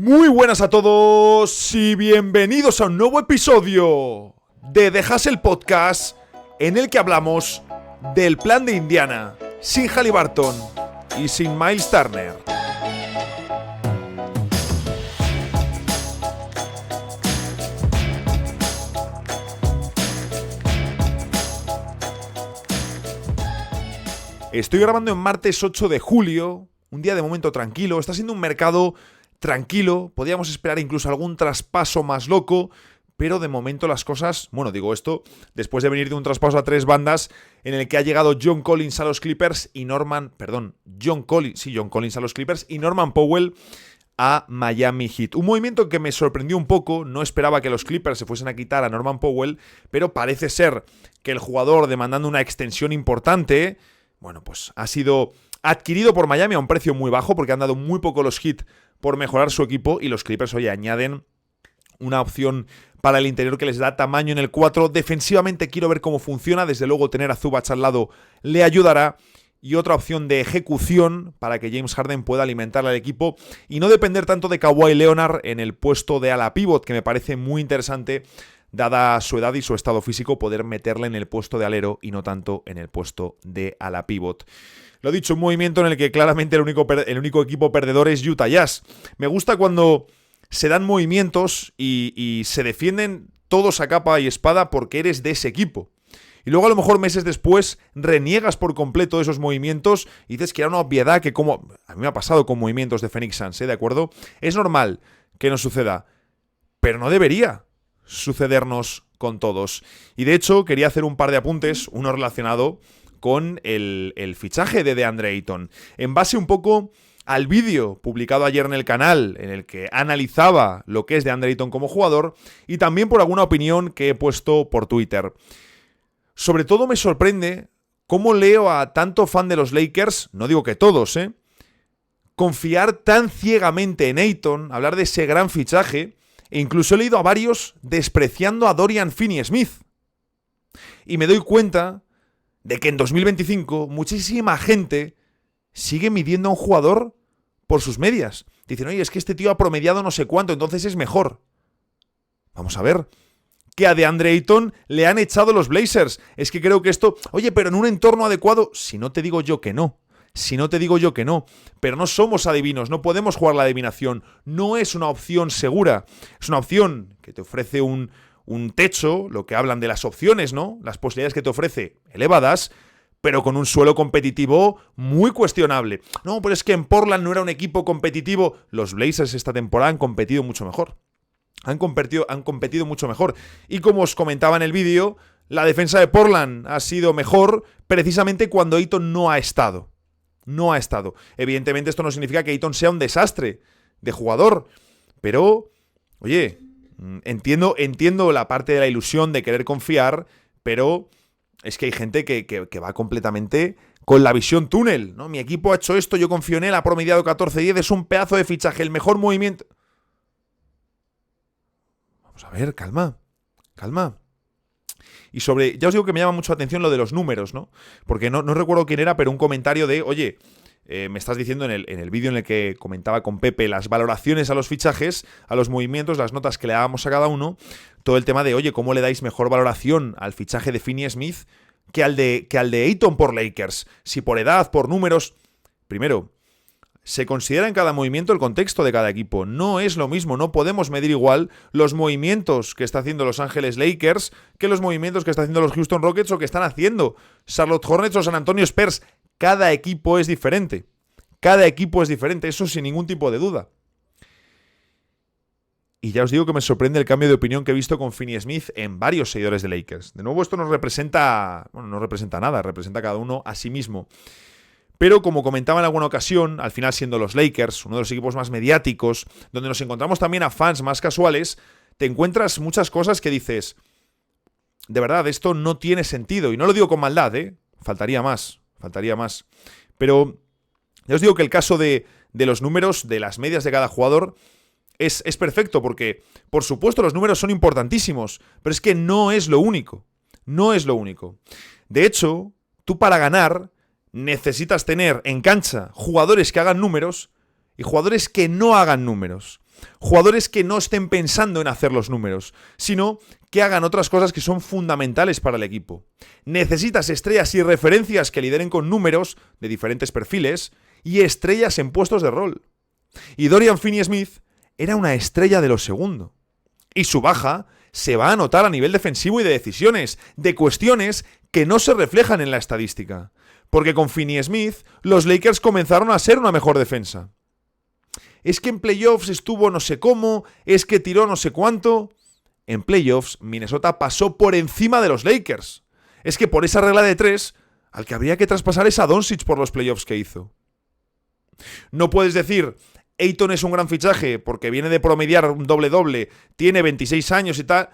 Muy buenas a todos y bienvenidos a un nuevo episodio de The Hustle Podcast, en el que hablamos del plan de Indiana sin Haliburton y sin Miles Turner. Estoy grabando en martes 8 de julio, un día de momento tranquilo. Está siendo un mercado tranquilo, podíamos esperar incluso algún traspaso más loco, pero de momento las cosas, bueno, digo esto, después de venir de un traspaso a tres bandas en el que ha llegado John Collins a los Clippers y Norman Powell a Miami Heat. Un movimiento que me sorprendió un poco, no esperaba que los Clippers se fuesen a quitar a Norman Powell, pero parece ser que el jugador, demandando una extensión importante, bueno, pues ha sido adquirido por Miami a un precio muy bajo porque han dado muy poco los Heat por mejorar su equipo y los Clippers hoy añaden una opción para el interior que les da tamaño en el 4. Defensivamente quiero ver cómo funciona, desde luego tener a Zubac al lado le ayudará, y otra opción de ejecución para que James Harden pueda alimentar al equipo y no depender tanto de Kawhi Leonard en el puesto de ala pivot, que me parece muy interesante dada su edad y su estado físico, poder meterle en el puesto de alero y no tanto en el puesto de ala pivot. Lo dicho, un movimiento en el que claramente el único equipo perdedor es Utah Jazz. Me gusta cuando se dan movimientos y se defienden todos a capa y espada porque eres de ese equipo. Y luego a lo mejor meses después reniegas por completo esos movimientos y dices que era una obviedad, que como a mí me ha pasado con movimientos de Phoenix Suns, ¿de acuerdo? Es normal que nos suceda, pero no debería sucedernos con todos. Y de hecho quería hacer un par de apuntes, uno relacionado con el fichaje de DeAndre Ayton. En base un poco al vídeo publicado ayer en el canal, en el que analizaba lo que es DeAndre Ayton como jugador, y también por alguna opinión que he puesto por Twitter. Sobre todo me sorprende cómo leo a tanto fan de los Lakers, no digo que todos, confiar tan ciegamente en Ayton, hablar de ese gran fichaje, e incluso he leído a varios despreciando a Dorian Finney-Smith. Y me doy cuenta de que en 2025 muchísima gente sigue midiendo a un jugador por sus medias. Dicen, oye, es que este tío ha promediado no sé cuánto, entonces es mejor. Vamos a ver, que a DeAndre Ayton le han echado los Blazers. Es que creo que esto, oye, pero en un entorno adecuado, si no te digo yo que no, pero no somos adivinos, no podemos jugar la adivinación, no es una opción segura, es una opción que te ofrece un techo, lo que hablan de las opciones, ¿no? Las posibilidades que te ofrece elevadas, pero con un suelo competitivo muy cuestionable. No, pero es que en Portland no era un equipo competitivo. Los Blazers esta temporada han competido mucho mejor. Han competido mucho mejor. Y como os comentaba en el vídeo, la defensa de Portland ha sido mejor precisamente cuando Ayton no ha estado. No ha estado. Evidentemente esto no significa que Ayton sea un desastre de jugador, pero, oye, entiendo la parte de la ilusión de querer confiar, pero es que hay gente que va completamente con la visión túnel, ¿no? Mi equipo ha hecho esto, yo confío en él, ha promediado 14-10, es un pedazo de fichaje, el mejor movimiento. Vamos a ver, calma. Y ya os digo que me llama mucho la atención lo de los números, ¿no? Porque no recuerdo quién era, pero un comentario de, oye, me estás diciendo en el vídeo en el que comentaba con Pepe las valoraciones a los fichajes, a los movimientos, las notas que le dábamos a cada uno, todo el tema de, oye, ¿cómo le dais mejor valoración al fichaje de Finney-Smith que al de Ayton por Lakers? Si por edad, por números. Primero, se considera en cada movimiento el contexto de cada equipo. No es lo mismo, no podemos medir igual los movimientos que está haciendo Los Ángeles Lakers que los movimientos que está haciendo los Houston Rockets o que están haciendo Charlotte Hornets o San Antonio Spurs. Cada equipo es diferente. Eso sin ningún tipo de duda. Y ya os digo que me sorprende el cambio de opinión que he visto con Finney-Smith en varios seguidores de Lakers. De nuevo, esto no representa nada, representa cada uno a sí mismo. Pero como comentaba en alguna ocasión, al final siendo los Lakers, uno de los equipos más mediáticos, donde nos encontramos también a fans más casuales, te encuentras muchas cosas que dices, de verdad, esto no tiene sentido. Y no lo digo con maldad, faltaría más. Pero ya os digo que el caso de los números, de las medias de cada jugador, es perfecto porque, por supuesto, los números son importantísimos, pero es que no es lo único. De hecho, tú para ganar necesitas tener en cancha jugadores que hagan números y jugadores que no hagan números. Jugadores que no estén pensando en hacer los números, sino que hagan otras cosas que son fundamentales para el equipo. Necesitas estrellas y referencias que lideren con números de diferentes perfiles y estrellas en puestos de rol. Y Dorian Finney-Smith era una estrella de lo segundo. Y su baja se va a notar a nivel defensivo y de decisiones, de cuestiones que no se reflejan en la estadística. Porque con Finney-Smith, los Lakers comenzaron a ser una mejor defensa. Es que en playoffs estuvo no sé cómo, es que tiró no sé cuánto. En playoffs, Minnesota pasó por encima de los Lakers. Es que por esa regla de 3, al que habría que traspasar es a Doncic por los playoffs que hizo. No puedes decir, Ayton es un gran fichaje porque viene de promediar un doble-doble, tiene 26 años y tal.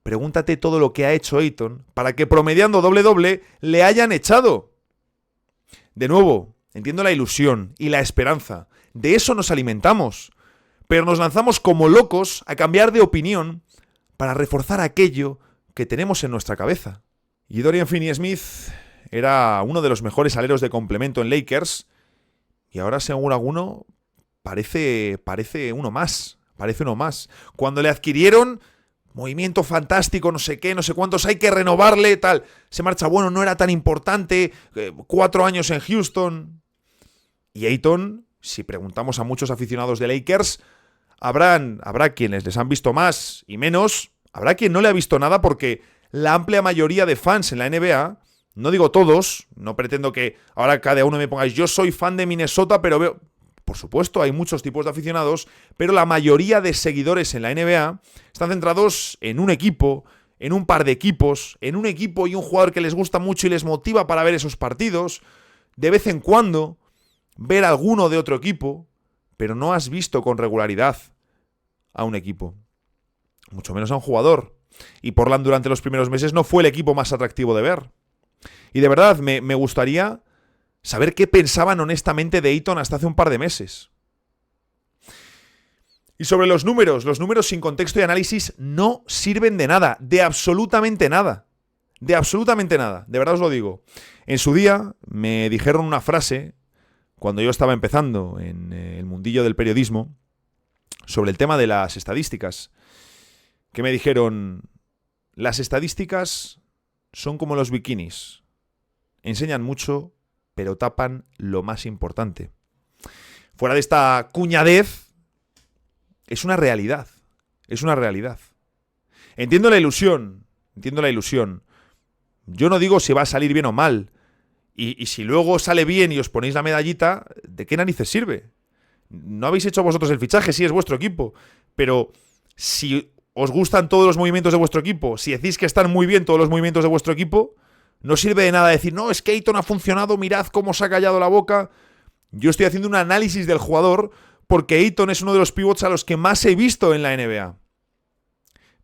Pregúntate todo lo que ha hecho Ayton para que promediando doble-doble le hayan echado. De nuevo, entiendo la ilusión y la esperanza. De eso nos alimentamos. Pero nos lanzamos como locos a cambiar de opinión para reforzar aquello que tenemos en nuestra cabeza. Y Dorian Finney-Smith era uno de los mejores aleros de complemento en Lakers. Y ahora, según alguno, parece uno más. Parece uno más. Cuando le adquirieron, movimiento fantástico, no sé qué, no sé cuántos, hay que renovarle, tal. Se marcha, bueno, no era tan importante. 4 años en Houston. Y Ayton, si preguntamos a muchos aficionados de Lakers, habrá quienes les han visto más y menos. Habrá quien no le ha visto nada porque la amplia mayoría de fans en la NBA, no digo todos, no pretendo que ahora cada uno me pongáis, yo soy fan de Minnesota, pero veo... Por supuesto, hay muchos tipos de aficionados, pero la mayoría de seguidores en la NBA están centrados en un equipo, en un par de equipos, en un equipo y un jugador que les gusta mucho y les motiva para ver esos partidos. De vez en cuando, ver alguno de otro equipo, pero no has visto con regularidad a un equipo. Mucho menos a un jugador. Y Portland durante los primeros meses no fue el equipo más atractivo de ver. Y de verdad, me gustaría saber qué pensaban honestamente de Ayton hasta hace un par de meses. Y sobre los números sin contexto y análisis no sirven de nada, de absolutamente nada. De absolutamente nada, de verdad os lo digo. En su día me dijeron una frase, cuando yo estaba empezando en el mundillo del periodismo, sobre el tema de las estadísticas, que me dijeron, las estadísticas son como los bikinis, enseñan mucho, pero tapan lo más importante. Fuera de esta cuñadez, es una realidad. Es una realidad. Entiendo la ilusión. Yo no digo si va a salir bien o mal. Y si luego sale bien y os ponéis la medallita, ¿de qué narices sirve? No habéis hecho vosotros el fichaje, sí es vuestro equipo. Pero si os gustan todos los movimientos de vuestro equipo, si decís que están muy bien todos los movimientos de vuestro equipo, no sirve de nada decir, no, es que Ayton ha funcionado, mirad cómo se ha callado la boca. Yo estoy haciendo un análisis del jugador porque Ayton es uno de los pivots a los que más he visto en la NBA.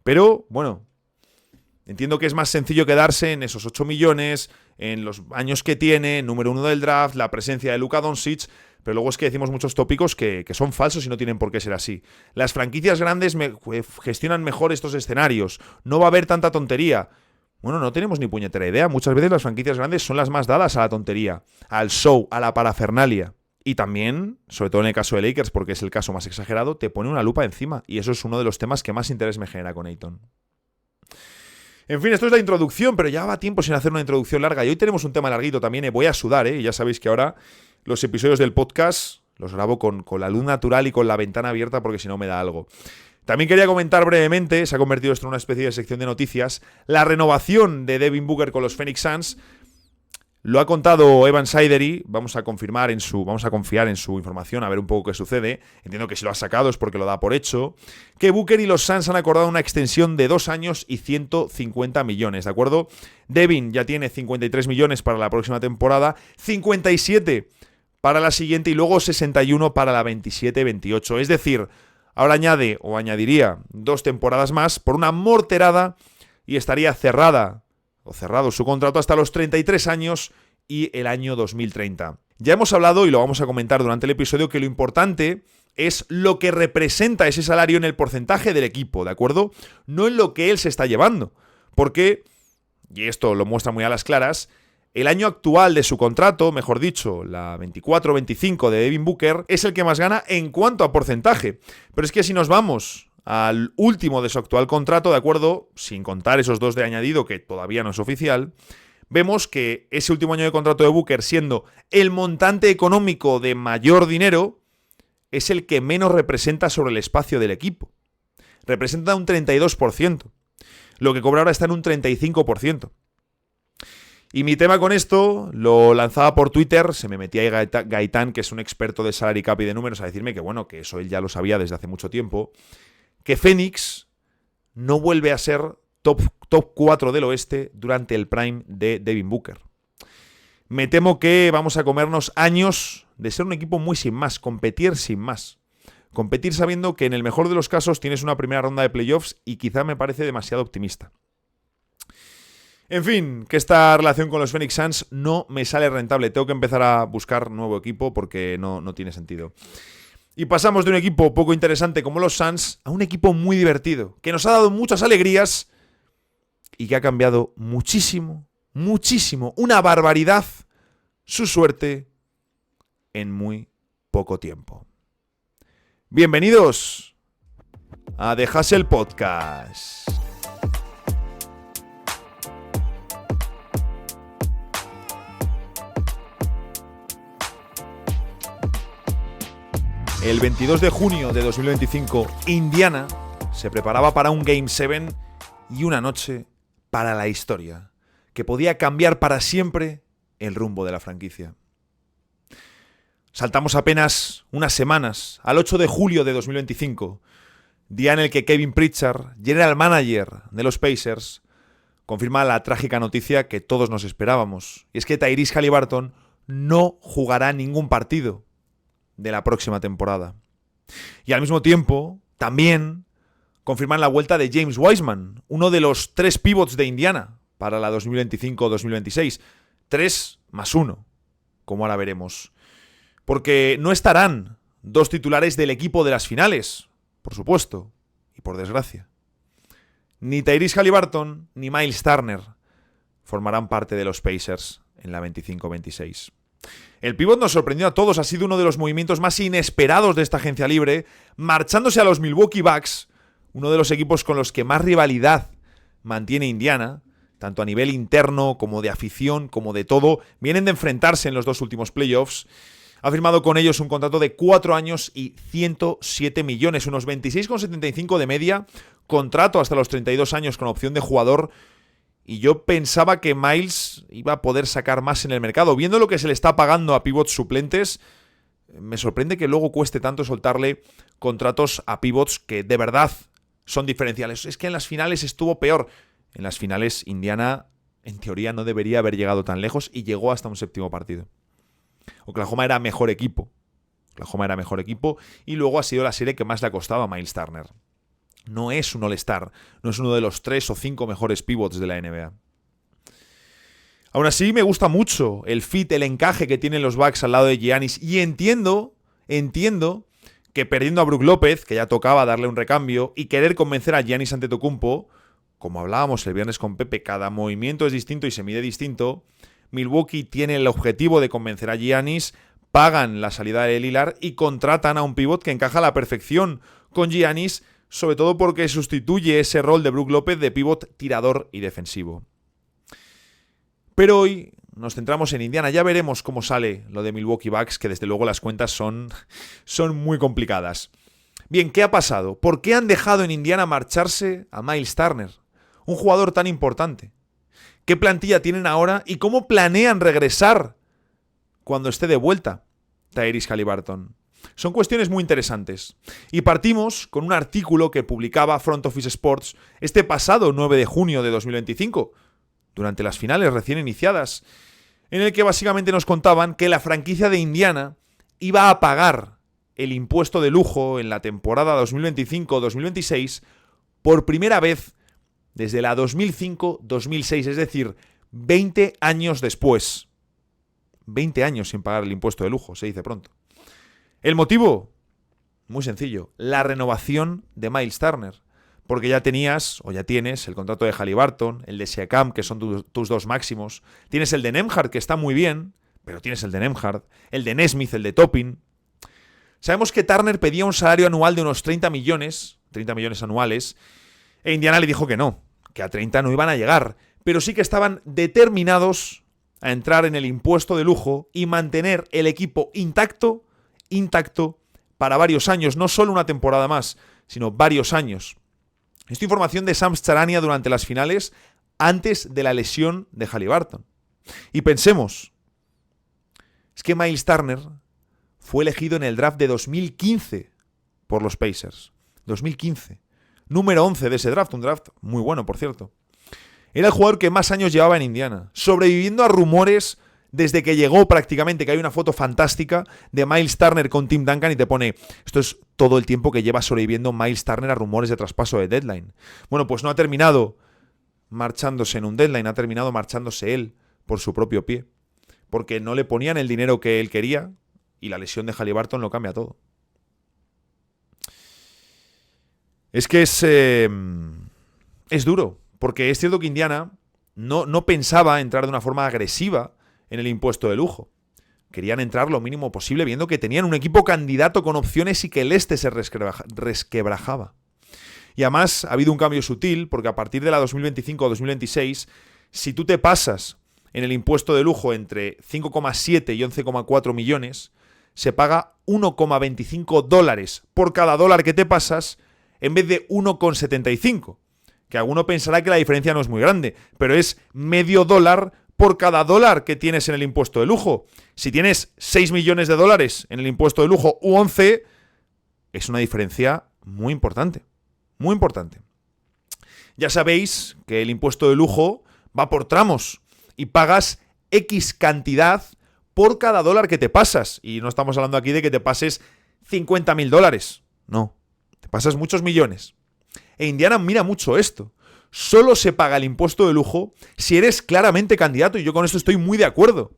Pero, bueno, entiendo que es más sencillo quedarse en esos 8 millones, en los años que tiene, número 1 del draft, la presencia de Luka Doncic, pero luego es que decimos muchos tópicos que son falsos y no tienen por qué ser así. Las franquicias grandes gestionan mejor estos escenarios, no va a haber tanta tontería. Bueno, no tenemos ni puñetera idea. Muchas veces las franquicias grandes son las más dadas a la tontería, al show, a la parafernalia. Y también, sobre todo en el caso de Lakers, porque es el caso más exagerado, te pone una lupa encima. Y eso es uno de los temas que más interés me genera con Ayton. En fin, esto es la introducción, pero ya va tiempo sin hacer una introducción larga. Y hoy tenemos un tema larguito también. Voy a sudar, ¿eh? Ya sabéis que ahora los episodios del podcast los grabo con la luz natural y con la ventana abierta porque si no me da algo. También quería comentar brevemente, se ha convertido esto en una especie de sección de noticias, la renovación de Devin Booker con los Phoenix Suns. Lo ha contado Evan Sidery, vamos a confiar en su información, a ver un poco qué sucede. Entiendo que si lo ha sacado es porque lo da por hecho. Que Booker y los Suns han acordado una extensión de 2 años y 150 millones, ¿de acuerdo? Devin ya tiene 53 millones para la próxima temporada, 57 para la siguiente y luego 61 para la 27-28. Es decir, ahora añadiría 2 temporadas más por una morterada y estaría cerrado su contrato hasta los 33 años y el año 2030. Ya hemos hablado, y lo vamos a comentar durante el episodio, que lo importante es lo que representa ese salario en el porcentaje del equipo, ¿de acuerdo? No en lo que él se está llevando. Porque, y esto lo muestra muy a las claras, El año actual de su contrato, mejor dicho, la 24-25 de Devin Booker, es el que más gana en cuanto a porcentaje. Pero es que si nos vamos al último de su actual contrato, de acuerdo, sin contar esos 2 de añadido que todavía no es oficial, vemos que ese último año de contrato de Booker, siendo el montante económico de mayor dinero, es el que menos representa sobre el espacio del equipo. Representa un 32%. Lo que cobra ahora está en un 35%. Y mi tema con esto lo lanzaba por Twitter, se me metía ahí Gaitán, que es un experto de salary cap y de números, a decirme que bueno, que eso él ya lo sabía desde hace mucho tiempo, que Phoenix no vuelve a ser top 4 del oeste durante el prime de Devin Booker. Me temo que vamos a comernos años de ser un equipo muy sin más, competir sin más. Competir sabiendo que en el mejor de los casos tienes una primera ronda de playoffs y quizá me parece demasiado optimista. En fin, que esta relación con los Phoenix Suns no me sale rentable. Tengo que empezar a buscar nuevo equipo porque no tiene sentido. Y pasamos de un equipo poco interesante como los Suns a un equipo muy divertido, que nos ha dado muchas alegrías y que ha cambiado muchísimo, una barbaridad, su suerte en muy poco tiempo. Bienvenidos a The Hustle Podcast. El 22 de junio de 2025, Indiana se preparaba para un Game 7 y una noche para la historia, que podía cambiar para siempre el rumbo de la franquicia. Saltamos apenas unas semanas al 8 de julio de 2025, día en el que Kevin Pritchard, general manager de los Pacers, confirma la trágica noticia que todos nos esperábamos, y es que Tyrese Haliburton no jugará ningún partido de la próxima temporada. Y al mismo tiempo, también confirman la vuelta de James Wiseman, uno de los 3 pivots de Indiana para la 2025-2026. 3 más 1, como ahora veremos. Porque no estarán 2 titulares del equipo de las finales, por supuesto, y por desgracia. Ni Tyrese Haliburton ni Miles Turner formarán parte de los Pacers en la 25-26. El pívot nos sorprendió a todos, ha sido uno de los movimientos más inesperados de esta agencia libre, marchándose a los Milwaukee Bucks, uno de los equipos con los que más rivalidad mantiene Indiana, tanto a nivel interno como de afición, como de todo. Vienen de enfrentarse en los 2 últimos playoffs. Ha firmado con ellos un contrato de 4 años y 107 millones, unos 26,75 de media, contrato hasta los 32 años con opción de jugador. Y yo pensaba que Miles iba a poder sacar más en el mercado. Viendo lo que se le está pagando a pivots suplentes, me sorprende que luego cueste tanto soltarle contratos a pivots que de verdad son diferenciales. Es que en las finales estuvo peor. En las finales Indiana, en teoría, no debería haber llegado tan lejos y llegó hasta un 7º partido. Oklahoma era mejor equipo. Y luego ha sido la serie que más le ha costado a Miles Turner. No es un All-Star, no es uno de los 3 o 5 mejores pivots de la NBA. Aún así, me gusta mucho el fit, el encaje que tienen los Bucks al lado de Giannis. Y entiendo que perdiendo a Brook López, que ya tocaba darle un recambio, y querer convencer a Giannis Antetokounmpo, como hablábamos el viernes con Pepe, cada movimiento es distinto y se mide distinto. Milwaukee tiene el objetivo de convencer a Giannis, pagan la salida de Lillard y contratan a un pivot que encaja a la perfección con Giannis, sobre todo porque sustituye ese rol de Brook López de pívot tirador y defensivo. Pero hoy nos centramos en Indiana. Ya veremos cómo sale lo de Milwaukee Bucks, que desde luego las cuentas son muy complicadas. Bien, ¿qué ha pasado? ¿Por qué han dejado en Indiana marcharse a Miles Turner? Un jugador tan importante. ¿Qué plantilla tienen ahora y cómo planean regresar cuando esté de vuelta Tyrese Haliburton? Son cuestiones muy interesantes. Y partimos con un artículo que publicaba Front Office Sports este pasado 9 de junio de 2025, durante las finales recién iniciadas, en el que básicamente nos contaban que la franquicia de Indiana iba a pagar el impuesto de lujo en la temporada 2025-2026 por primera vez desde la 2005-2006, es decir, 20 años después. 20 años sin pagar el impuesto de lujo, se dice pronto. ¿El motivo? Muy sencillo, la renovación de Miles Turner. porque ya tenías, o ya tienes, el contrato de Haliburton, el de Siakam, que son tus dos máximos. Tienes el de Nembhard, que está muy bien, pero tienes el de Nembhard. El de Nesmith, el de Toppin. Sabemos que Turner pedía un salario anual de unos 30 millones anuales, e Indiana le dijo que no, que a 30 no iban a llegar, pero sí que estaban determinados a entrar en el impuesto de lujo y mantener el equipo intacto para varios años, no solo una temporada más, sino varios años. Esta información de Shams Charania durante las finales, antes de la lesión de Haliburton. Y pensemos, es que Miles Turner fue elegido en el draft de 2015 por los Pacers. 2015. Número 11 de ese draft, un draft muy bueno, por cierto. Era el jugador que más años llevaba en Indiana, sobreviviendo a rumores desde que llegó prácticamente, que hay una foto fantástica de Miles Turner con Tim Duncan y te pone, esto es todo el tiempo que lleva sobreviviendo Miles Turner a rumores de traspaso de deadline. Bueno, pues no ha terminado marchándose en un deadline, ha terminado marchándose él por su propio pie, porque no le ponían el dinero que él quería y la lesión de Haliburton lo cambia todo. Es que es duro, porque es cierto que Indiana no pensaba entrar de una forma agresiva en el impuesto de lujo. Querían entrar lo mínimo posible, viendo que tenían un equipo candidato con opciones y que el este se resquebrajaba. Y además ha habido un cambio sutil, porque a partir de la 2025 o 2026, si tú te pasas en el impuesto de lujo entre 5,7 y 11,4 millones, se paga $1,25 por cada dólar que te pasas, en vez de 1,75. Que alguno pensará que la diferencia no es muy grande, pero es medio dólar por cada dólar que tienes en el impuesto de lujo. Si tienes 6 millones de dólares en el impuesto de lujo u 11, es una diferencia muy importante. Muy importante. Ya sabéis que el impuesto de lujo va por tramos y pagas X cantidad por cada dólar que te pasas. Y no estamos hablando aquí de que te pases $50,000. No, te pasas muchos millones. E Indiana mira mucho esto. Solo se paga el impuesto de lujo si eres claramente candidato, y yo con esto estoy muy de acuerdo.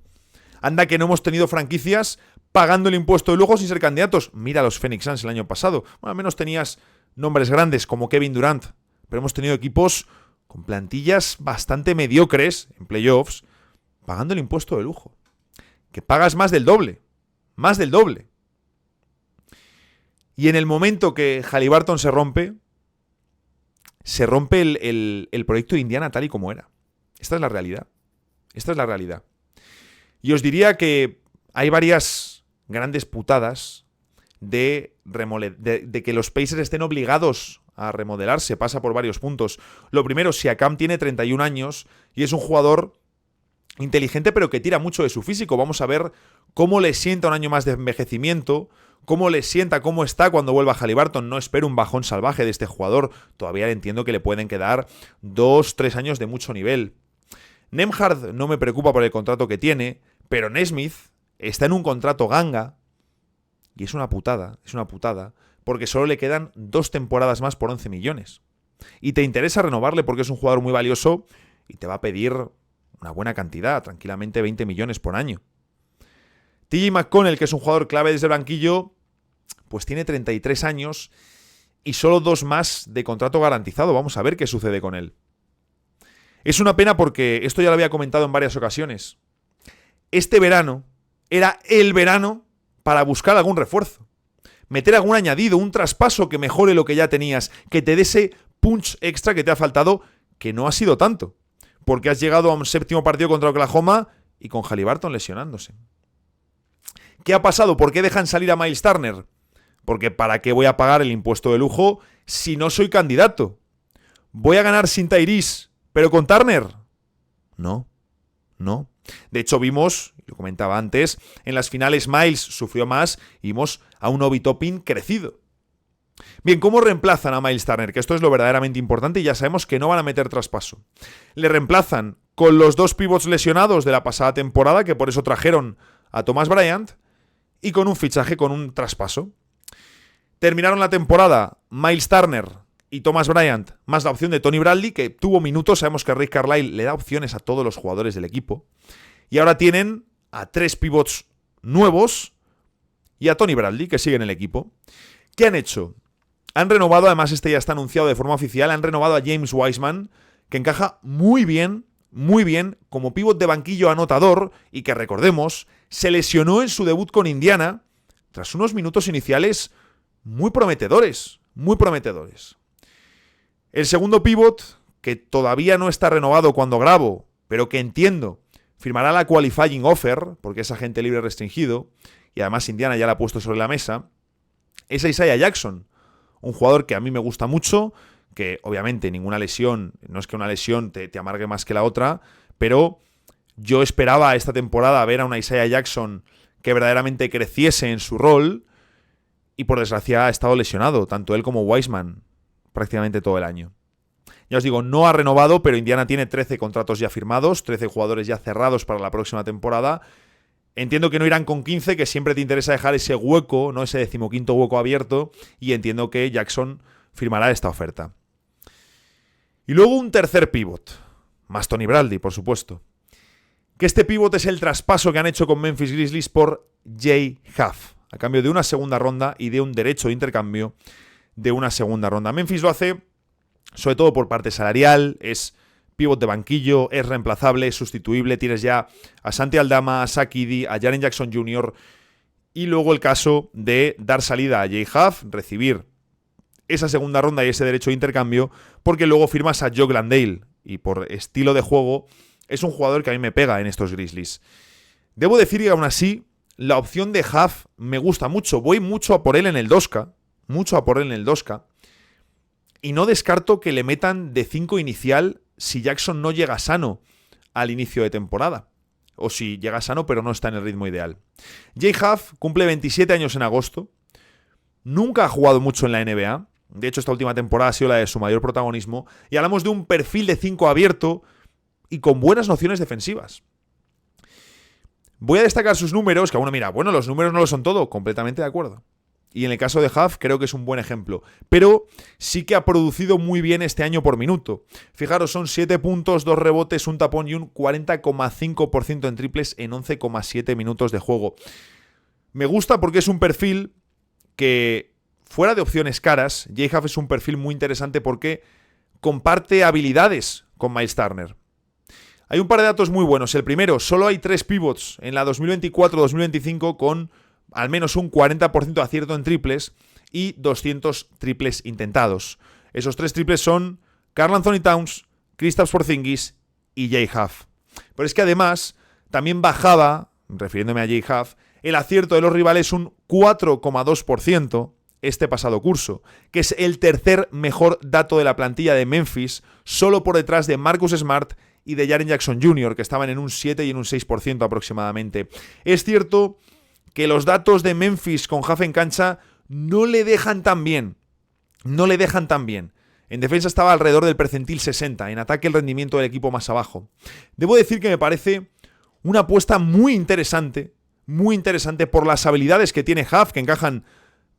Anda que no hemos tenido franquicias pagando el impuesto de lujo sin ser candidatos. Mira los Phoenix Suns el año pasado. Bueno, al menos tenías nombres grandes como Kevin Durant, pero hemos tenido equipos con plantillas bastante mediocres en playoffs pagando el impuesto de lujo. Que pagas más del doble. Más del doble. Y en el momento que Haliburton se rompe el proyecto de Indiana tal y como era. Esta es la realidad. Esta es la realidad. Y os diría que hay varias grandes putadas de que los Pacers estén obligados a remodelarse. Pasa por varios puntos. Lo primero, Siakam tiene 31 años y es un jugador inteligente, pero que tira mucho de su físico. Vamos a ver cómo le sienta un año más de envejecimiento, cómo le sienta, cómo está cuando vuelva Haliburton. No espero un bajón salvaje de este jugador. Todavía entiendo que le pueden quedar 2-3 años de mucho nivel. Nembhard no me preocupa por el contrato que tiene, pero Nesmith está en un contrato ganga y es una putada, porque solo le quedan 2 temporadas más por 11 millones. Y te interesa renovarle porque es un jugador muy valioso y te va a pedir una buena cantidad, tranquilamente 20 millones por año. TJ McConnell, que es un jugador clave desde el banquillo, pues tiene 33 años y solo 2 más de contrato garantizado. Vamos a ver qué sucede con él. Es una pena porque esto ya lo había comentado en varias ocasiones. Este verano era el verano para buscar algún refuerzo. Meter algún añadido, un traspaso que mejore lo que ya tenías, que te dé ese punch extra que te ha faltado, que no ha sido tanto. Porque has llegado a un 7º partido contra Oklahoma y con Haliburton lesionándose. ¿Qué ha pasado? ¿Por qué dejan salir a Miles Turner? Porque ¿para qué voy a pagar el impuesto de lujo si no soy candidato? ¿Voy a ganar sin Tyrese, pero con Turner? No. De hecho vimos, lo comentaba antes, en las finales Miles sufrió más y vimos a un Obi Toppin crecido. Bien, ¿cómo reemplazan a Miles Turner? Que esto es lo verdaderamente importante y ya sabemos que no van a meter traspaso. Le reemplazan con los 2 pivots lesionados de la pasada temporada, que por eso trajeron a Thomas Bryant, y con un fichaje, con un traspaso. Terminaron la temporada Miles Turner y Thomas Bryant, más la opción de Tony Bradley, que tuvo minutos. Sabemos que Rick Carlisle le da opciones a todos los jugadores del equipo. Y ahora tienen a 3 pivots nuevos y a Tony Bradley, que sigue en el equipo. ¿Qué han hecho? Han renovado, además este ya está anunciado de forma oficial, han renovado a James Wiseman, que encaja muy bien como pívot de banquillo anotador y que, recordemos, se lesionó en su debut con Indiana tras unos minutos iniciales muy prometedores. El segundo pívot, que todavía no está renovado cuando grabo, pero que entiendo firmará la qualifying offer, porque es agente libre restringido, y además Indiana ya la ha puesto sobre la mesa, es Isaiah Jackson, un jugador que a mí me gusta mucho, que obviamente ninguna lesión, no es que una lesión te amargue más que la otra, pero yo esperaba esta temporada ver a una Isaiah Jackson que verdaderamente creciese en su rol, y por desgracia ha estado lesionado, tanto él como Wiseman, prácticamente todo el año. Ya os digo, no ha renovado, pero Indiana tiene 13 contratos ya firmados, 13 jugadores ya cerrados para la próxima temporada. Entiendo que no irán con 15, que siempre te interesa dejar ese hueco, ¿no? Ese 15º hueco abierto, y entiendo que Jackson firmará esta oferta. Y luego un tercer pívot, más Tony Bradley, por supuesto. Que este pívot es el traspaso que han hecho con Memphis Grizzlies por Jay Huff, a cambio de una segunda ronda y de un derecho de intercambio de una segunda ronda. Memphis lo hace sobre todo por parte salarial, es pívot de banquillo, es reemplazable, es sustituible, tienes ya a Santi Aldama, a Zach Edey, a Jaren Jackson Jr., y luego el caso de dar salida a Jay Huff, recibir esa segunda ronda y ese derecho de intercambio, porque luego firmas a Jock Landale, y por estilo de juego es un jugador que a mí me pega en estos Grizzlies. Debo decir que aún así la opción de Huff me gusta mucho, voy mucho a por él en el 2K, y no descarto que le metan de 5 inicial si Jackson no llega sano al inicio de temporada. O si llega sano pero no está en el ritmo ideal. Jay Huff cumple 27 años en agosto. Nunca ha jugado mucho en la NBA. De hecho, esta última temporada ha sido la de su mayor protagonismo. Y hablamos de un perfil de 5 abierto y con buenas nociones defensivas. Voy a destacar sus números, que bueno, los números no lo son todo. Completamente de acuerdo. Y en el caso de Huff creo que es un buen ejemplo. Pero sí que ha producido muy bien este año por minuto. Fijaros, son 7 puntos, 2 rebotes, un tapón y un 40,5% en triples en 11,7 minutos de juego. Me gusta porque es un perfil que, fuera de opciones caras, Jay Huff es un perfil muy interesante porque comparte habilidades con Miles Turner. Hay un par de datos muy buenos. El primero, solo hay 3 pivots en la 2024-2025 con al menos un 40% de acierto en triples y 200 triples intentados. Esos 3 triples son Karl Anthony Towns, Kristaps Porzingis y Jay Huff. Pero es que además también bajaba, refiriéndome a Jay Huff, el acierto de los rivales un 4,2% este pasado curso, que es el tercer mejor dato de la plantilla de Memphis, solo por detrás de Marcus Smart y de Jaren Jackson Jr., que estaban en un 7 y en un 6% aproximadamente. Es cierto que los datos de Memphis con Huff en cancha no le dejan tan bien. En defensa estaba alrededor del percentil 60, en ataque el rendimiento del equipo más abajo. Debo decir que me parece una apuesta muy interesante por las habilidades que tiene Huff, que encajan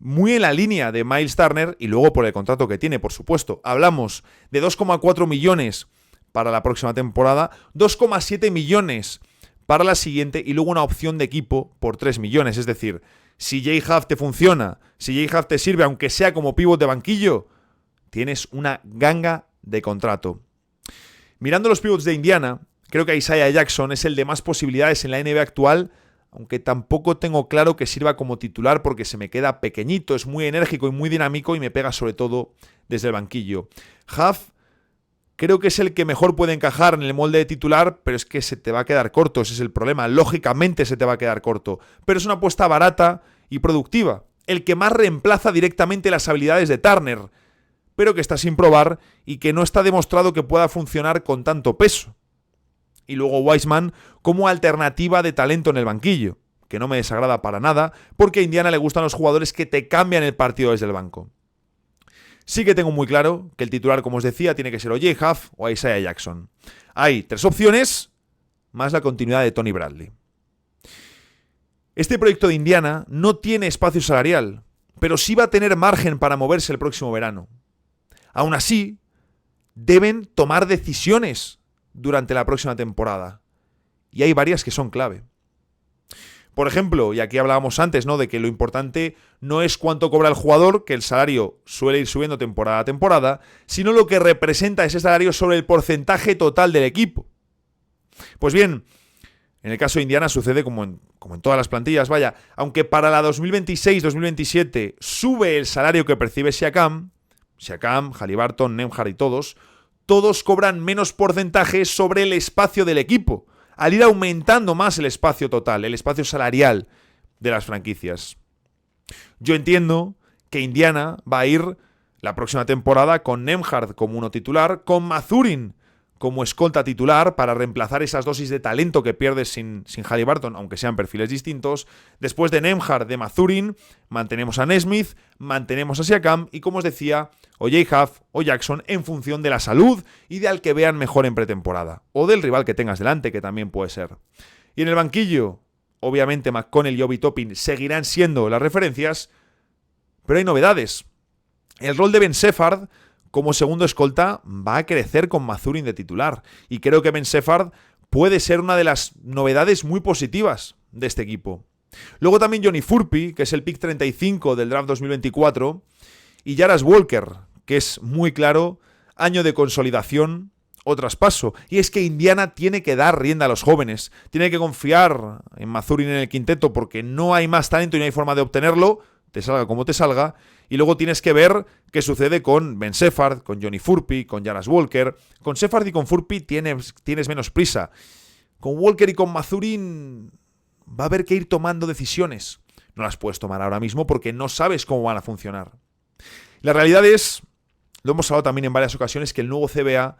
muy en la línea de Miles Turner, y luego por el contrato que tiene, por supuesto. Hablamos de 2,4 millones para la próxima temporada, 2,7 millones para la siguiente y luego una opción de equipo por 3 millones. Es decir, si Jay Huff te funciona, si Jay Huff te sirve, aunque sea como pívot de banquillo, tienes una ganga de contrato. Mirando los pivots de Indiana, creo que Isaiah Jackson es el de más posibilidades en la NBA actual, aunque tampoco tengo claro que sirva como titular porque se me queda pequeñito, es muy enérgico y muy dinámico y me pega sobre todo desde el banquillo. Huff creo que es el que mejor puede encajar en el molde de titular, pero es que se te va a quedar corto, ese es el problema. Lógicamente se te va a quedar corto, pero es una apuesta barata y productiva. El que más reemplaza directamente las habilidades de Turner, pero que está sin probar y que no está demostrado que pueda funcionar con tanto peso. Y luego Wiseman como alternativa de talento en el banquillo, que no me desagrada para nada, porque a Indiana le gustan los jugadores que te cambian el partido desde el banco. Sí que tengo muy claro que el titular, como os decía, tiene que ser o Jay Huff o Isaiah Jackson. Hay 3 opciones, más la continuidad de Tony Bradley. Este proyecto de Indiana no tiene espacio salarial, pero sí va a tener margen para moverse el próximo verano. Aún así, deben tomar decisiones durante la próxima temporada. Y hay varias que son clave. Por ejemplo, y aquí hablábamos antes, ¿no?, de que lo importante no es cuánto cobra el jugador, que el salario suele ir subiendo temporada a temporada, sino lo que representa ese salario sobre el porcentaje total del equipo. Pues bien, en el caso de Indiana sucede como en todas las plantillas, vaya, aunque para la 2026-2027 sube el salario que percibe Siakam, Haliburton, Nembhard y todos cobran menos porcentaje sobre el espacio del equipo, al ir aumentando más el espacio total, el espacio salarial de las franquicias. Yo entiendo que Indiana va a ir la próxima temporada con Nembhard como uno titular, con Mathurin como escolta titular para reemplazar esas dosis de talento que pierdes sin Haliburton, aunque sean perfiles distintos. Después de Nembhard, de Mathurin, mantenemos a Nesmith, mantenemos a Siakam y, como os decía, o Jay Huff o Jackson en función de la salud y de al que vean mejor en pretemporada. O del rival que tengas delante, que también puede ser. Y en el banquillo, obviamente McConnell y Obi Toppin seguirán siendo las referencias, pero hay novedades. El rol de Ben Shephard como segundo escolta va a crecer con Mathurin de titular. Y creo que Ben Shephard puede ser una de las novedades muy positivas de este equipo. Luego también Johnny Furphy, que es el pick 35 del draft 2024, y Jarras Walker, que es muy claro, año de consolidación o traspaso. Y es que Indiana tiene que dar rienda a los jóvenes, tiene que confiar en Mathurin en el quinteto porque no hay más talento y no hay forma de obtenerlo, te salga como te salga, y luego tienes que ver qué sucede con Ben Shephard, con Johnny Furphy, con Jarras Walker. Con Shephard y con Furphy tienes menos prisa. Con Walker y con Mathurin va a haber que ir tomando decisiones. No las puedes tomar ahora mismo porque no sabes cómo van a funcionar. La realidad es, lo hemos hablado también en varias ocasiones, que el nuevo CBA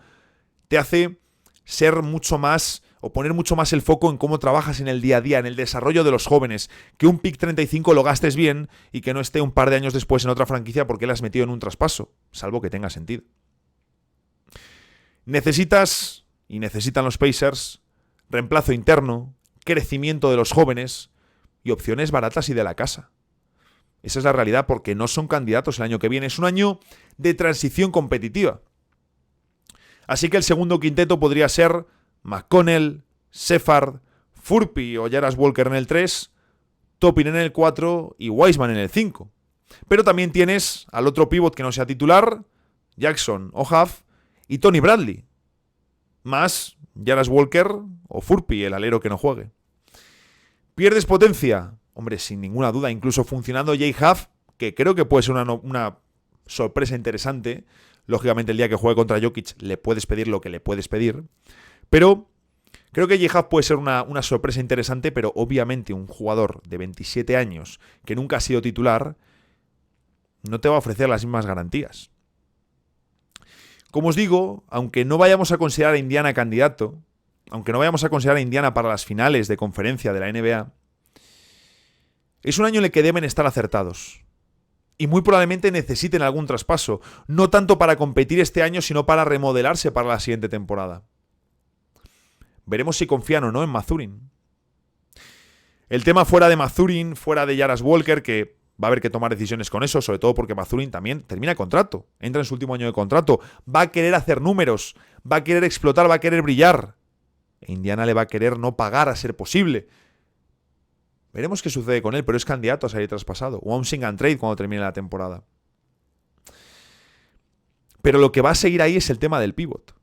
te hace ser mucho más o poner mucho más el foco en cómo trabajas en el día a día, en el desarrollo de los jóvenes, que un pick 35 lo gastes bien y que no esté un par de años después en otra franquicia porque le has metido en un traspaso, salvo que tenga sentido. Necesitas, y necesitan los Pacers, reemplazo interno, crecimiento de los jóvenes y opciones baratas y de la casa. Esa es la realidad porque no son candidatos el año que viene, es un año de transición competitiva. Así que el segundo quinteto podría ser McConnell, Shephard, Furphy o Jarras Walker en el 3, Toppin en el 4 y Wiseman en el 5. Pero también tienes al otro pívot que no sea titular, Jackson o Huff, y Tony Bradley, más Jarras Walker o Furphy, el alero que no juegue. ¿Pierdes potencia? Hombre, sin ninguna duda, incluso funcionando Jay Huff, que creo que puede ser una sorpresa interesante. Lógicamente, el día que juegue contra Jokic le puedes pedir lo que le puedes pedir. Pero creo que Jay Huff puede ser una sorpresa interesante, pero obviamente un jugador de 27 años que nunca ha sido titular no te va a ofrecer las mismas garantías. Como os digo, aunque no vayamos a considerar a Indiana candidato, aunque no vayamos a considerar a Indiana para las finales de conferencia de la NBA, es un año en el que deben estar acertados. Y muy probablemente necesiten algún traspaso, no tanto para competir este año, sino para remodelarse para la siguiente temporada. Veremos si confían o no en Mathurin. El tema fuera de Mathurin, fuera de Jarras Walker, que va a haber que tomar decisiones con eso, sobre todo porque Mathurin también termina contrato, entra en su último año de contrato, va a querer hacer números, va a querer explotar, va a querer brillar. E Indiana le va a querer no pagar a ser posible. Veremos qué sucede con él, pero es candidato a salir traspasado, o a un sing and trade cuando termine la temporada. Pero lo que va a seguir ahí es el tema del pivot.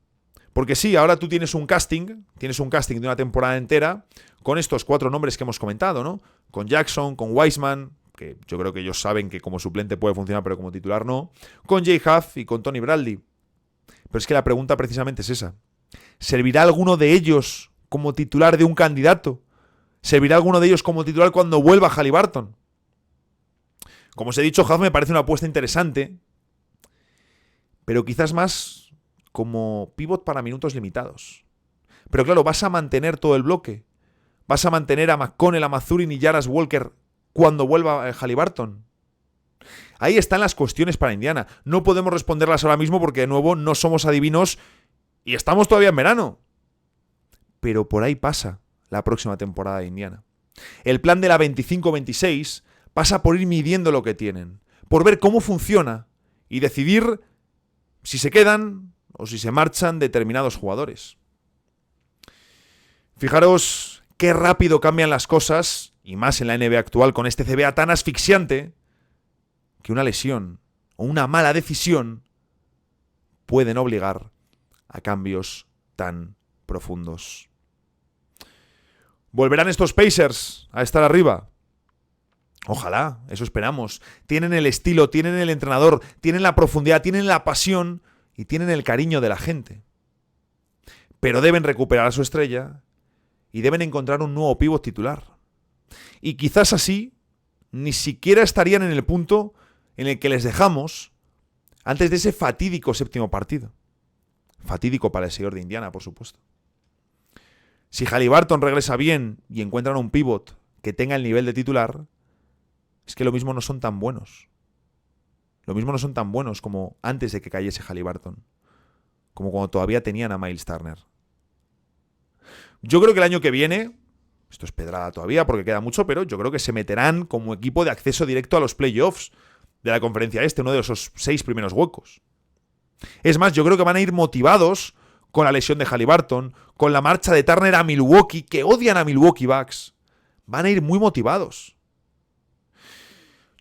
Porque sí, ahora tú tienes un casting de una temporada entera con estos 4 nombres que hemos comentado, ¿no? Con Jackson, con Wiseman, que yo creo que ellos saben que como suplente puede funcionar, pero como titular no, con Jay Huff y con Tony Bradley. Pero es que la pregunta precisamente es esa. ¿Servirá alguno de ellos como titular de un candidato? ¿Servirá alguno de ellos como titular cuando vuelva Haliburton? Como os he dicho, Huff me parece una apuesta interesante, pero quizás más como pivot para minutos limitados. Pero claro, vas a mantener todo el bloque. Vas a mantener a McConnell, a Mathurin y Jarras Walker cuando vuelva Haliburton. Ahí están las cuestiones para Indiana. No podemos responderlas ahora mismo porque, de nuevo, no somos adivinos y estamos todavía en verano. Pero por ahí pasa la próxima temporada de Indiana. El plan de la 25-26 pasa por ir midiendo lo que tienen, por ver cómo funciona y decidir si se quedan o si se marchan determinados jugadores. Fijaros qué rápido cambian las cosas y más en la NBA actual con este CBA tan asfixiante, que una lesión o una mala decisión pueden obligar a cambios tan profundos. ¿Volverán estos Pacers a estar arriba? Ojalá, eso esperamos. Tienen el estilo, tienen el entrenador, tienen la profundidad, tienen la pasión y tienen el cariño de la gente. Pero deben recuperar a su estrella y deben encontrar un nuevo pívot titular. Y quizás así ni siquiera estarían en el punto en el que les dejamos antes de ese fatídico séptimo partido. Fatídico para el señor de Indiana, por supuesto. Si Haliburton regresa bien y encuentran un pívot que tenga el nivel de titular, es que lo mismo no son tan buenos. Lo mismo no son tan buenos como antes de que cayese Haliburton. Como cuando todavía tenían a Miles Turner. Yo creo que el año que viene, esto es pedrada todavía porque queda mucho, pero yo creo que se meterán como equipo de acceso directo a los playoffs de la conferencia este, uno de esos 6 primeros huecos. Es más, yo creo que van a ir motivados con la lesión de Haliburton, con la marcha de Turner a Milwaukee, que odian a Milwaukee Bucks. Van a ir muy motivados.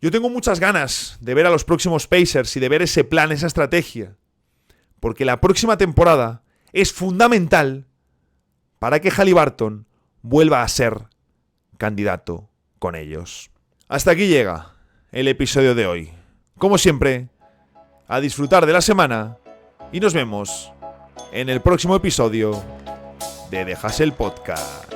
Yo tengo muchas ganas de ver a los próximos Pacers y de ver ese plan, esa estrategia. Porque la próxima temporada es fundamental para que Haliburton vuelva a ser candidato con ellos. Hasta aquí llega el episodio de hoy. Como siempre, a disfrutar de la semana y nos vemos en el próximo episodio de The Hustle Podcast.